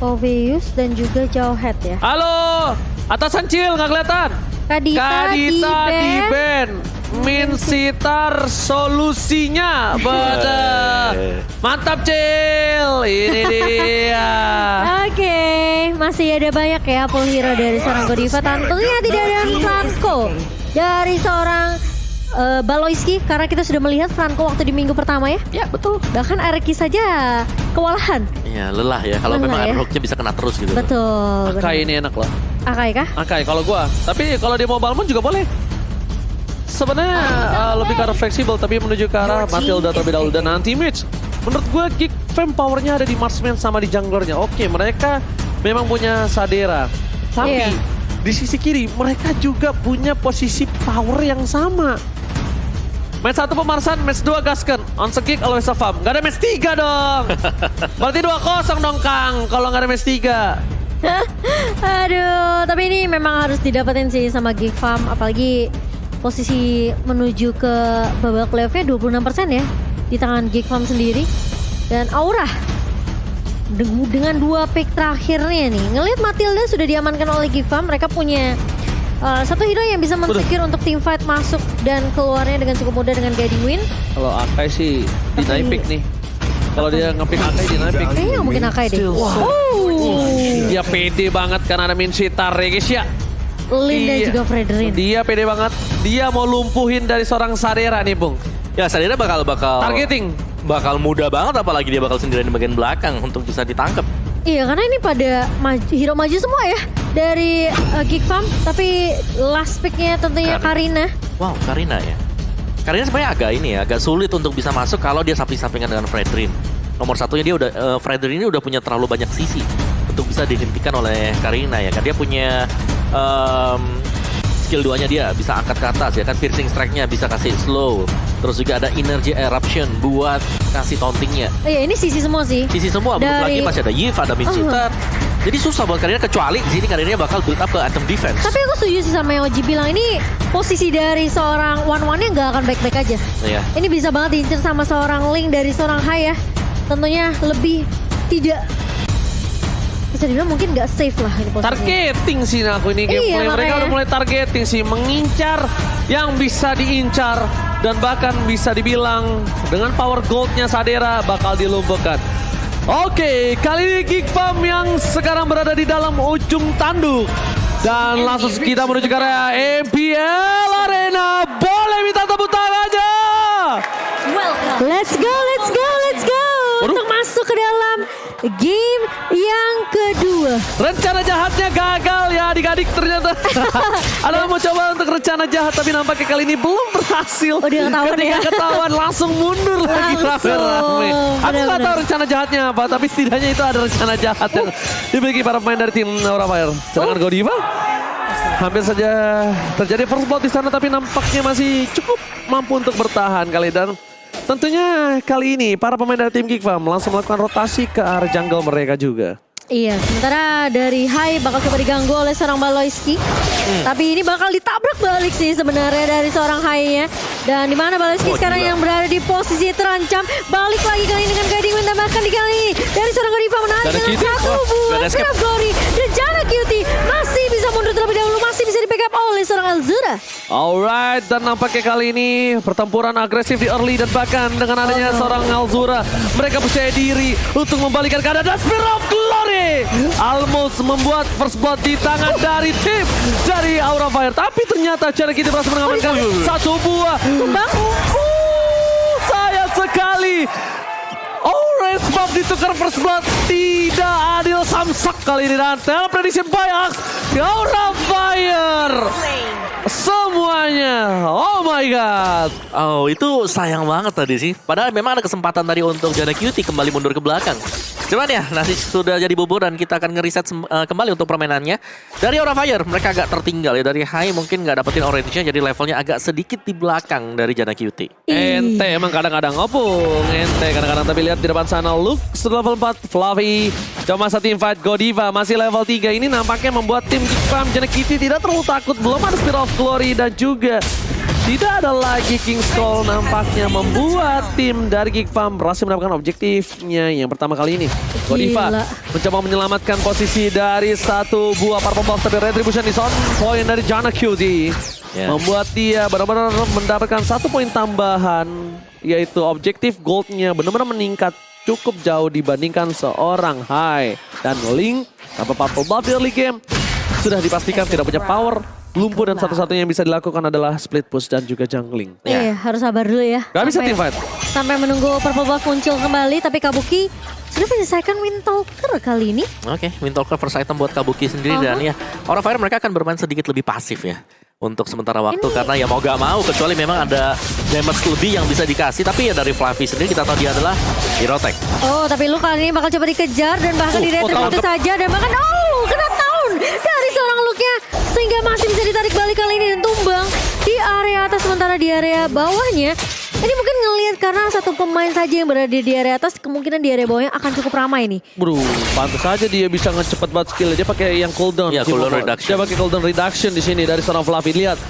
Oveus dan juga Jauhead ya. Halo, atasan Cil nggak kelihatan. Kadita di band. Min Sitar solusinya. Bener. Mantap Cil, ini dia. Oke, masih ada banyak ya full hero dari seorang Godiva. Tentunya tidak ada Franco dari seorang Baloyski, karena kita sudah melihat Franco waktu di minggu pertama ya. Ya betul. Bahkan Araki saja kewalahan. Iya lelah ya, kalau Lelah memang ya. Arrow-nya bisa kena terus gitu. Betul. Akai ini enak loh. Akai kah? Akai kalau gua. Tapi kalau di Mobile Moon juga boleh. Sebenarnya lebih ke arah fleksibel, tapi menuju ke arah Matilda terlebih dahulu dan anti-mage. Menurut gue Geek Fam powernya ada di marksman sama di junglernya. Oke, mereka memang punya Sadera. Tapi di sisi kiri mereka juga punya posisi power yang sama. Match 1 pemarsan, match 2 Gasken. On Geek always a farm. Gak ada match 3 dong. Berarti 2-0 dong Kang kalau gak ada match 3. Aduh, tapi ini memang harus didapetin sih sama Geek Farm, apalagi posisi menuju ke babak playoff-nya 26% ya di tangan Geek Farm sendiri. Dan Aura dengan 2 pick terakhirnya nih, ngelihat Matilda sudah diamankan oleh Geek Farm, mereka punya satu hero yang bisa men-secure untuk team fight masuk dan keluarnya dengan cukup mudah dengan guiding win. Kalau Akai sih dinaik pick nih. Kalau dia nge-pick Akai dinaik pick. Kayaknya mungkin Akai deh. Dia pede banget karena ada Min Sitar ya guys ya. Lin dan juga Fredrin. Dia pede banget. Dia mau lumpuhin dari seorang Sadera nih Bung. Ya Sadera bakal Targeting. bakal mudah banget, apalagi dia bakal sendirian di bagian belakang untuk bisa ditangkap. Iya, karena ini pada hero maju semua ya dari Geek Farm, tapi last picknya tentunya Karina. Wow, Karina ya. Karina sebenarnya agak sulit untuk bisa masuk kalau dia samping-sampingan dengan Fredrin. Nomor satunya dia udah Fredrin ini udah punya terlalu banyak sisi untuk bisa dihentikan oleh Karina ya. Kan dia punya skill 2-nya, dia bisa angkat ke atas ya kan, piercing strike-nya bisa kasih slow. Terus juga ada energy eruption buat kasih tauntingnya. Iya, ini sisi semua sih. Sisi semua, belum lagi masih ada Yves, ada Min Sitar. Jadi susah buat Karina, kecuali di sini Karina bakal build up ke item defense. Tapi aku setuju sih sama yang Oji bilang, ini posisi dari seorang one-one-nya nggak akan baik-baik aja. Iya. Ini bisa banget diincer sama seorang Link dari seorang Hai ya. Tentunya lebih tidak, bisa dibilang mungkin nggak safe lah ini posisinya. Targeting sih aku ini gameplay. Mereka makanya. udah mulai targeting sih, mengincar yang bisa diincar dan bahkan bisa dibilang dengan power goldnya Sadera bakal dilumpuhkan. Oke, kali ini Geek Farm yang sekarang berada di dalam ujung tanduk. Dan langsung kita menuju ke area MPL Arena. Boleh minta tepuk tangannya. Let's go, let's go, let's go. Untuk masuk ke dalam game yang kedua. Rencana jahatnya gagal ya adik-adik ternyata. Ada mau coba untuk rencana jahat tapi nampaknya kali ini belum berhasil. Oh, dia ketahuan Ketika ya. ketahuan langsung mundur lagi rame-rame. Aku nggak tahu rencana jahatnya apa, tapi setidaknya itu ada rencana jahat yang dimiliki para pemain dari tim Aura Fire. Sedangkan Godiva hampir saja terjadi first blood di sana, tapi nampaknya masih cukup mampu untuk bertahan kali. Dan tentunya kali ini para pemain dari tim Geek Farm langsung melakukan rotasi ke arah jungle mereka juga. Iya, sementara dari Hai bakal coba diganggu oleh seorang Baloyski. Tapi ini bakal ditabrak balik sih sebenarnya dari seorang Hai-nya. Dan di mana Baloyski sekarang yang berada di posisi terancam. Balik lagi kali ini dengan guiding win, bahkan di kali ini dari seorang Godiva menarik dengan satu buah grab glory. Dan Jana Cutie masih bisa mundur terlebih dahulu, masih bisa di backup oleh seorang Alzura. Alright, dan nampaknya kali ini pertempuran agresif di early dan bahkan dengan adanya seorang Alzura, mereka percaya diri untuk membalikan keadaan. Dan Spear of Glory almost membuat first blood di tangan dari tim dari Aura Fire. Tapi ternyata Jana Cutie berhasil mengamankan satu buah kembang. Sayang sekali. Orange buff ditukar first blood, tidak adil, samsak kali ini. Dan prediction by Axe, Aura Fire semuanya, oh my god. Oh, itu sayang banget tadi sih. Padahal memang ada kesempatan tadi untuk Jana Cutie kembali mundur ke belakang. Cuman ya, nasi sudah jadi bubur dan kita akan ngeriset kembali untuk permainannya. Dari Aura Fire, mereka agak tertinggal ya. Dari Hai mungkin nggak dapetin orange-nya, jadi levelnya agak sedikit di belakang dari Jana Cutie. Ente emang kadang-kadang ngopung, ente kadang-kadang, tapi lihat di depan sana Luke level 4, Fluffy coba satu team fight Godiva masih level 3. Ini nampaknya membuat tim Geek Farm Jana Cutie tidak terlalu takut, belum ada Spear of Glory dan juga Tidak ada lagi King's Call nampaknya membuat tim dari Geek Farm berhasil mendapatkan objektifnya yang pertama kali ini. Godiva Gila. mencoba menyelamatkan posisi dari satu buah Purple Buff, tapi Retribution di on point dari Jana Cutie. Membuat dia benar-benar mendapatkan 1 poin tambahan, yaitu objektif goldnya benar-benar meningkat cukup jauh dibandingkan seorang Hai. Dan Link tanpa Purple Buff di early game sudah dipastikan tidak punya power. Lumpuh dan satu-satunya yang bisa dilakukan adalah split push dan juga jungling. Iya, harus sabar dulu ya. Gak bisa teamfight. Sampai menunggu Purple Buff muncul kembali, tapi Kabuki sudah menyelesaikan Windtalker kali ini. Oke, Windtalker first item buat Kabuki sendiri dan ya Aura Fire mereka akan bermain sedikit lebih pasif ya untuk sementara waktu karena ya mau gak mau kecuali memang ada damage lebih yang bisa dikasih, tapi ya dari Fluffy sendiri kita tahu dia adalah hero tech. Oh, tapi lu kali ini bakal coba dikejar dan bahkan diretribute saja dan bahkan kena down dari seorang Luke-nya sehingga masih bisa ditarik balik kali ini dan tumbang di area atas, sementara di area bawahnya ini mungkin ngelihat karena satu pemain saja yang berada di area atas, kemungkinan di area bawahnya akan cukup ramai nih. Bro, pantas saja dia bisa ngecepet banget skill. Dia pakai yang cooldown. Ya, cooldown reduction. Dia pakai cooldown reduction di sini dari seorang Fluffy. Lihat,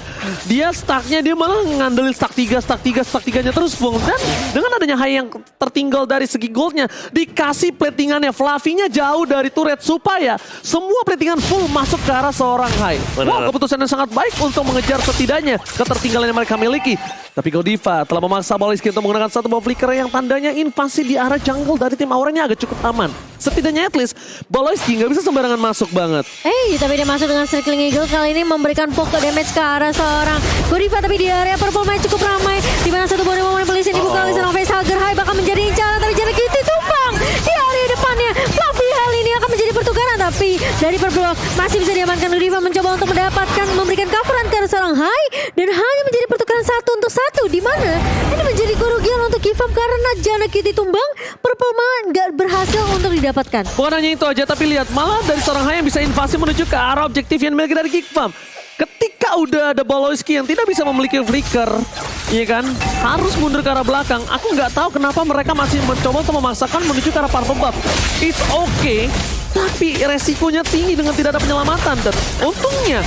dia stucknya dia malah ngandelin stuck 3-nya terus, Bung. Dan dengan adanya Hai yang tertinggal dari segi goldnya, dikasih platingannya Fluffy-nya jauh dari turret supaya semua platingan full masuk ke arah seorang Hai. Wow, keputusan yang sangat baik untuk mengejar setidaknya ketertinggalan yang mereka miliki. Tapi Godiva telah memaksa Baloyski untuk menggunakan satu buah flicker yang tandanya invasi di arah jungle dari tim Auranya agak cukup aman. Setidaknya at least Baloyski nggak bisa sembarangan masuk banget. Tapi dia masuk dengan Circling Eagle kali ini memberikan poke damage ke arah seorang Godiva, tapi di area purple main cukup ramai di mana satu buah momen polisi dibuka oleh seorang Facehugger. Hai bakal menjadi incaran, tapi Jana Cutie tumbang di area depannya. Fluffy hal ini akan menjadi pertukaran, tapi dari purple masih bisa diamankan. Godiva mencoba untuk memberikan coveran ke arah seorang Hai dan hanya menjadi pertukaran 1 untuk 1, di mana ini menjadi kerugian untuk Geek Farm karena Jana Cutie tumbang, purple malah nggak berhasil untuk didapatkan. Bukan hanya itu aja, tapi lihat malah dari seorang Hai yang bisa invasi menuju ke arah objektif yang dimiliki dari Geek Farm. Ketika udah ada Baloyski yang tidak bisa memiliki flicker, iya kan, harus mundur ke arah belakang. Aku nggak tahu kenapa mereka masih mencoba untuk memaksakan menuju ke arah Purple Buff. It's okay, tapi resikonya tinggi dengan tidak ada penyelamatan. Dan untungnya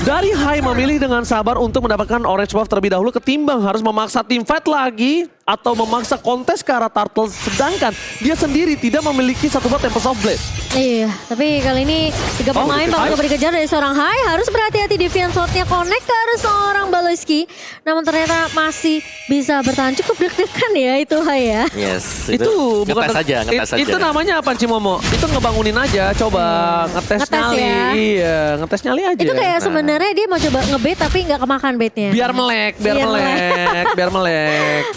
dari Hai memilih dengan sabar untuk mendapatkan orange buff terlebih dahulu ketimbang harus memaksa teamfight lagi atau memaksa kontes ke arah Turtle, sedangkan dia sendiri tidak memiliki satu buah Tempest of Blade. Iya, tapi kali ini 3 pemain bakal coba dikejar dari seorang Hai. Harus berhati-hati deviant shot-nya connect ke arah seorang Baloyski. Namun ternyata masih bisa bertahan cukup deg-degan ya itu Hai ya. Yes, Itu bukan ngetes saja. Itu namanya apa Cimomo? Itu ngebangunin aja, coba ngetes nyali. Ya. Iya, ngetes nyali aja. Itu kayak sebenarnya dia mau coba ngebait tapi nggak kemakan baitnya. Biar melek.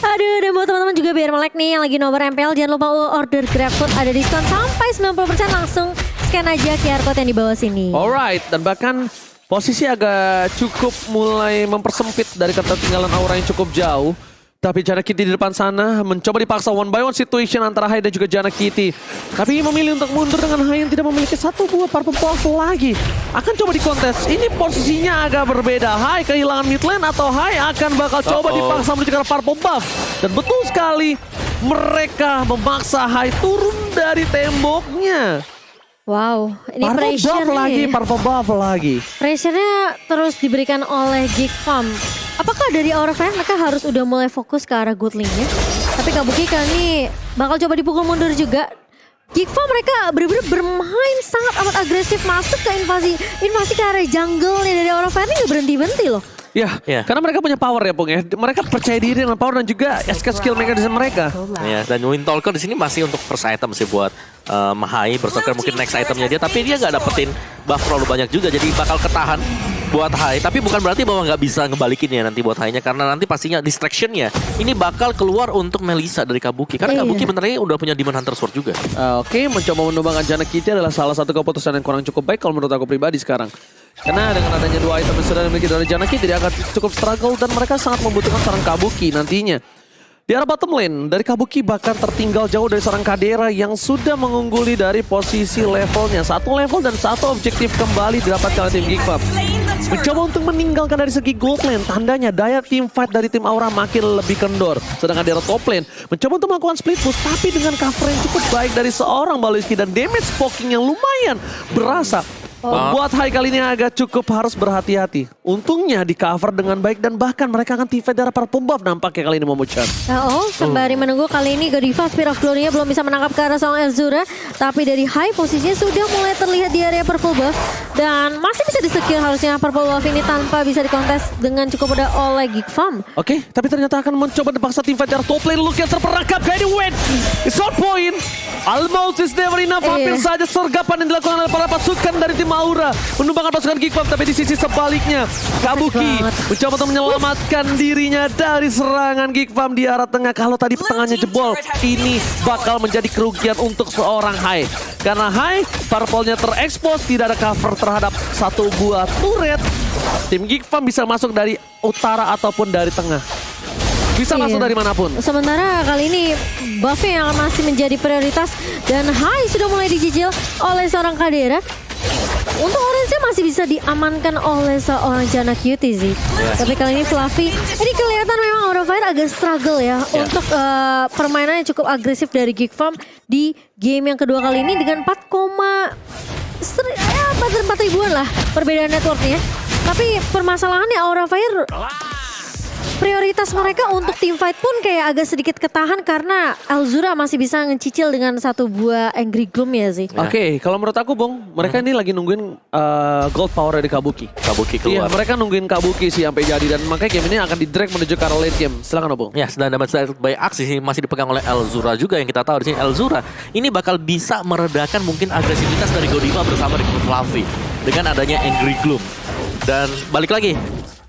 Aduh, dan buat teman-teman juga biar melek nih yang lagi nobar MPL, jangan lupa order GrabFood, ada diskon sampai 90%, langsung scan aja QR code yang di bawah sini. Alright, dan bahkan posisi agak cukup mulai mempersempit dari ketertinggalan Aura yang cukup jauh. Tapi Jana Cutie di depan sana mencoba dipaksa one by one situation antara Hai dan juga Jana Cutie. Tapi memilih untuk mundur dengan Hai yang tidak memiliki satu buah Purple Buff lagi. Akan coba dikontes. Ini posisinya agak berbeda. Hai kehilangan mid lane atau Hai akan bakal coba dipaksa menuju ke Purple Buff. Dan betul sekali mereka memaksa Hai turun dari temboknya. Wow, ini Purple Buff lagi. Pressure-nya terus diberikan oleh Geek Farm. Apakah dari Aura Fire mereka harus udah mulai fokus ke arah good lane-nya? Tapi Kabuki kali ini bakal coba dipukul mundur juga. Geek Farm mereka benar-benar bermain sangat amat agresif masuk ke invasi ke area jungle-nya dari Aura Fire ini nggak berhenti-berhenti loh. Ya, karena mereka punya power ya, Pung ya. Mereka percaya diri dengan power dan juga skill mechanism mereka. Ya, dan Windtalker di sini masih untuk first item sih buat Hai, Berserker mungkin next itemnya dia, tapi dia nggak dapetin buff terlalu banyak juga, jadi bakal ketahan buat Hai. Tapi bukan berarti bahwa nggak bisa ngebalikin ya nanti buat Hai-nya, karena nanti pastinya distraction-nya ini bakal keluar untuk Melissa dari Kabuki, karena Kabuki benarnya udah punya Demon Hunter Sword juga. Oke, mencoba menumbangkan Jana Cutie adalah salah satu keputusan yang kurang cukup baik kalau menurut aku pribadi sekarang. Karena dengan adanya 2 item yang sudah dimiliki dari Jana Cutie, dia akan cukup struggle dan mereka sangat membutuhkan seorang Kabuki nantinya. Di arah bottom lane, dari Kabuki bahkan tertinggal jauh dari seorang Kadera yang sudah mengungguli dari posisi levelnya. 1 level dan 1 objektif kembali didapatkan oleh tim Geek Farm. Mencoba untuk meninggalkan dari segi gold lane, tandanya daya team fight dari tim Aura makin lebih kendor. Sedangkan di arah top lane, mencoba untuk melakukan split push, tapi dengan cover yang cukup baik dari seorang Baloyski dan damage poking yang lumayan berasa. Membuat Hai kali ini agak cukup harus berhati-hati. Untungnya di cover dengan baik dan bahkan mereka akan teamfight darah para pembab nampaknya kali ini Momo-chan. Sembari menunggu kali ini Godiva Spear of Glory-nya belum bisa menangkap ke arah seorang Elzura. Tapi dari Hai posisinya sudah mulai terlihat di area purple buff. Dan masih bisa di-secure harusnya purple buff ini tanpa bisa dikontes dengan cukup mudah oleh Geek Farm. Oke, tapi ternyata akan mencoba dipaksa teamfight darah top lane. Look yang terperangkap kayak di win. Short point. Almost is never enough. Hampir saja sergapan yang dilakukan oleh para pasukan dari tim Aura menumbangkan pasukan Geek Farm, tapi di sisi sebaliknya Kabuki mencoba untuk menyelamatkan dirinya dari serangan Geek Farm di arah tengah. Kalau tadi tengahnya jebol, ini bakal menjadi kerugian untuk seorang Hai. Karena Hai, purple-nya terekspos, tidak ada cover terhadap satu buah turret. Tim Geek Farm bisa masuk dari utara ataupun dari tengah. Bisa masuk dari manapun. Sementara kali ini buff-nya yang masih menjadi prioritas dan Hai sudah mulai dicicil oleh seorang Kadera. Untuk orange-nya masih bisa diamankan oleh seorang Janna Cutie sih. Tapi kali ini Fluffy, ini kelihatan memang Aura Fire agak struggle ya untuk permainan yang cukup agresif dari Geek Farm di game yang kedua kali ini dengan 4 ribuan lah perbedaan networknya. Tapi permasalahannya Aura Fire prioritas mereka untuk teamfight pun kayak agak sedikit ketahan karena Elzura masih bisa ngecicil dengan satu buah Angry Gloom ya sih. Oke, kalau menurut aku Bong, mereka ini lagi nungguin gold power dari Kabuki. Kabuki Iya, keluar. mereka nungguin Kabuki sih sampai jadi dan makanya game ini akan di-drag menuju ke arah late game. Silakan Bong. Ya, sedang dapat by aksi sih masih dipegang oleh Elzura juga yang kita tahu di sini. Elzura ini bakal bisa meredakan mungkin agresivitas dari Godiva bersama dengan Fluffy dengan adanya Angry Gloom. Dan balik lagi,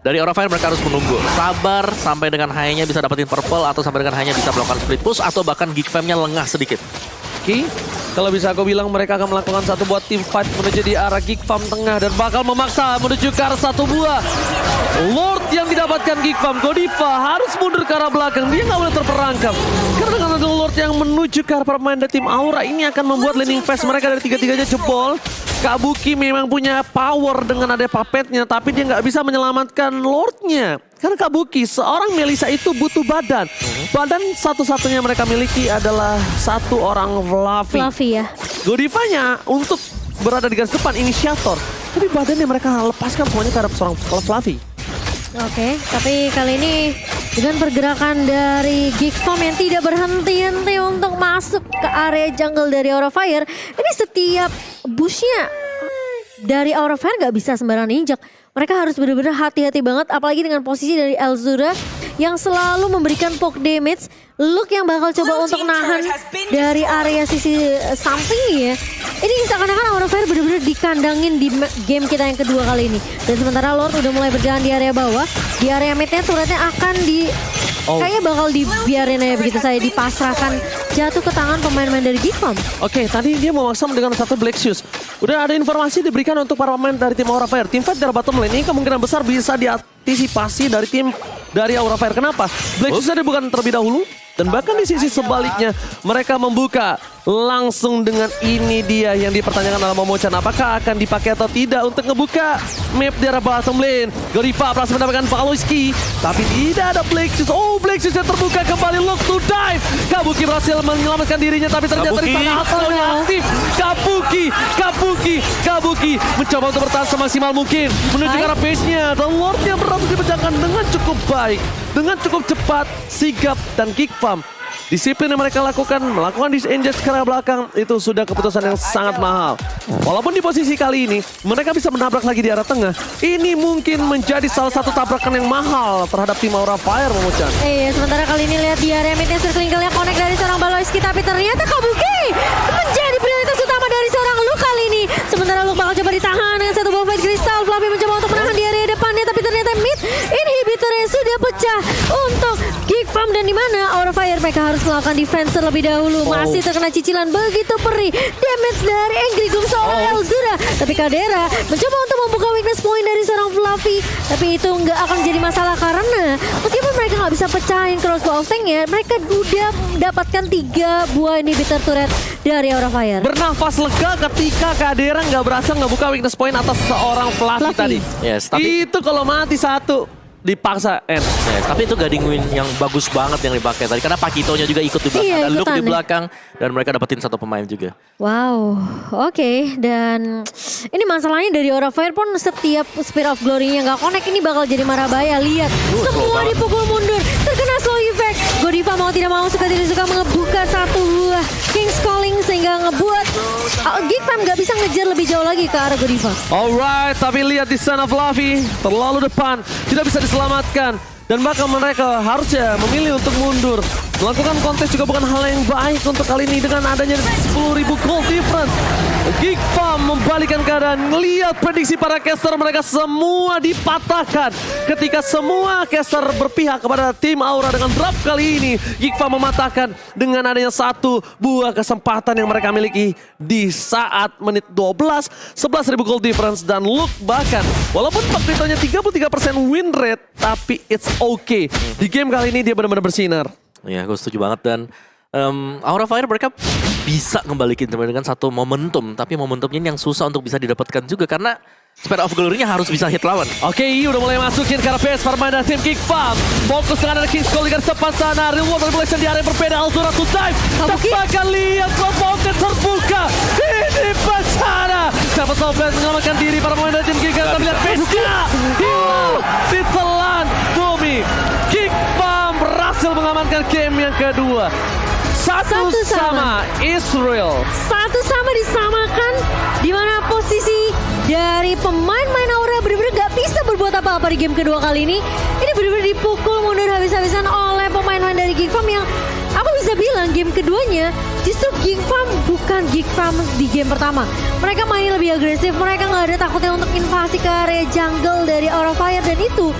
dari Aura Fire mereka harus menunggu. Sabar sampai dengan Hai-nya bisa dapetin purple atau sampai dengan Hai-nya bisa melakukan split push atau bahkan Geek Fam-nya lengah sedikit. Oke, kalau bisa aku bilang mereka akan melakukan satu buah team fight menuju di arah Geek Farm tengah dan bakal memaksa menuju ke arah satu buah Lord yang didapatkan Geek Farm. Godiva harus mundur ke arah belakang, dia nggak boleh terperangkap. Karena dengan ada Lord yang menuju ke arah pemain dari tim Aura ini akan membuat laning phase mereka dari tiga-tiganya jebol. Kabuki memang punya power dengan ada puppetnya, tapi dia nggak bisa menyelamatkan Lordnya. Karena Kabuki, seorang Melissa itu butuh badan. Badan satu-satunya mereka miliki adalah satu orang Fluffy. Fluffy ya. Godivanya untuk berada di garis depan inisiator. Tapi badannya mereka lepaskan semuanya terhadap seorang Fluffy. Oke, tapi kali ini dengan pergerakan dari Geek Farm yang tidak berhenti-henti untuk masuk ke area jungle dari Aura Fire, ini setiap bushnya dari Aura Fire nggak bisa sembarangan injak. Mereka harus benar-benar hati-hati banget, apalagi dengan posisi dari Elzura yang selalu memberikan poke damage. Luke yang bakal coba untuk nahan dari area sisi samping ya. Ini seakan-akan Aura Fire benar-benar dikandangin di game kita yang kedua kali ini. Dan sementara Lord udah mulai berjalan di area bawah. Di area midnya turretnya akan kayaknya bakal dibiarin aja begitu saja, dipasrahkan jatuh ke tangan pemain-pemain dari Geek Farm. Oke, tadi dia memaksa dengan satu Black Shoes. Udah ada informasi diberikan untuk para pemain dari tim Aura Fire. Tim fight dari bottom lane ini kemungkinan besar bisa diantisipasi dari tim dari Aura Fire. Kenapa? Black Shoes tadi bukan terlebih dahulu. Dan bahkan di sisi sebaliknya mereka membuka langsung dengan ini dia yang dipertanyakan dalam Momo-chan. Apakah akan dipakai atau tidak untuk ngebuka map di arah bottom lane. Godiva berhasil mendapatkan Paloski. Tapi tidak ada Black Shoes. Oh, Black Shoes yang terbuka kembali. Look to dive. Kabuki berhasil menyelamatkan dirinya. Tapi ternyata di sana hafalnya aktif. Kabuki mencoba untuk bertahan semaksimal mungkin. Menuju ke arah base-nya. Dan Lord-nya berhasil dipecahkan dengan cukup baik. Dengan cukup cepat, sigap, dan Geek Farm. Disiplin yang mereka lakukan, melakukan disengage ke arah belakang, itu sudah keputusan yang sangat mahal. Walaupun di posisi kali ini, mereka bisa menabrak lagi di arah tengah. Ini mungkin menjadi salah satu tabrakan yang mahal terhadap tim Aura Fire, Momo-chan. Sementara kali ini lihat di area midnya circling yang connect dari seorang Baloiski, tapi ternyata Kabuki menjadi prioritas utama dari seorang Luke kali ini. Sementara Luke bakal coba ditahan dengan satu buah fight kristal. Fluffy mencoba untuk menahan di area depannya, tapi ternyata mid inhibitornya sudah pecah untuk Geek Farm. Dan di mana Aura Fire mereka harus melakukan defense terlebih dahulu. Masih terkena cicilan begitu perih damage dari Angry Gloom seorang Elzura. Tapi Kadera mencoba untuk membuka weakness point dari seorang Fluffy. Tapi itu nggak akan jadi masalah karena meskipun mereka nggak bisa pecahin crossbow of tank-nya, mereka udah mendapatkan 3 buah inhibitor turret dari Aura Fire. Bernafas lega ketika Kadera nggak berhasil ngebuka weakness point atas seorang Fluffy tadi. Yes, tapi itu kalau mati satu. dipaksa end. Yes, tapi itu guarding win yang bagus banget yang dipakai tadi karena Pakitonya juga ikut di belakang, Iya, ada Luke ikutan di nih. belakang dan mereka dapetin satu pemain juga. Wow, oke. Dan ini masalahnya dari Aura Fire pun setiap Spear of Glory-nya nggak connect ini bakal jadi marabaya. Lihat, semua banget. dipukul mundur, terkena slow effect. Godiva mau tidak mau, suka tidak suka mengebuka satu buah King's Calling sehingga ngebuat Geek Fam nggak bisa ngejar lebih jauh lagi ke arah Godiva. Alright, tapi lihat di sana Fluffy terlalu depan, tidak bisa diselamatkan. Dan bahkan mereka harusnya memilih untuk mundur. Melakukan kontes juga bukan hal yang baik untuk kali ini dengan adanya 10.000 gold difference. Geek Farm membalikan keadaan. Ngelihat prediksi para caster mereka semua dipatahkan. Ketika semua caster berpihak kepada tim Aura dengan draft kali ini. Geek Farm mematahkan dengan adanya satu buah kesempatan yang mereka miliki di saat menit 12. 11.000 gold difference dan Luke bahkan. Walaupun Pakritonya 33% win rate. Tapi it's okay. Di game kali ini dia benar-benar bersinar. Ya, gue setuju banget dan Aura Fire mereka bisa ngembalikin dengan satu momentum, tapi momentumnya ini yang susah untuk bisa didapatkan juga karena Spear of Glory-nya harus bisa hit lawan. Oke, udah mulai masukin ke arah PS Farmada tim Geek Farm. Fokus dengan ada King's Calling di depan sana. Reward Revelation di area berbeda. Alzura to dive. Tanpa lihat Pocket terbuka. Di depan sana. Siapa Sofian menyelamatkan diri para pemain dari tim Geek. Kita lihat PS-nya. Hilang. Ditelan Bumi. Geek Farm berhasil mengamankan game yang kedua. Satu sama Israel. Satu sama disamakan, di mana posisi dari pemain-pemain Aura benar-benar gak bisa berbuat apa-apa di game kedua kali ini. Ini benar-benar dipukul mundur habis-habisan oleh pemain-pemain dari Geek Farm yang aku bisa bilang game keduanya justru Geek Farm bukan Geek Farm di game pertama. Mereka main lebih agresif, mereka gak ada takutnya untuk invasi ke area jungle dari Aura Fire dan itu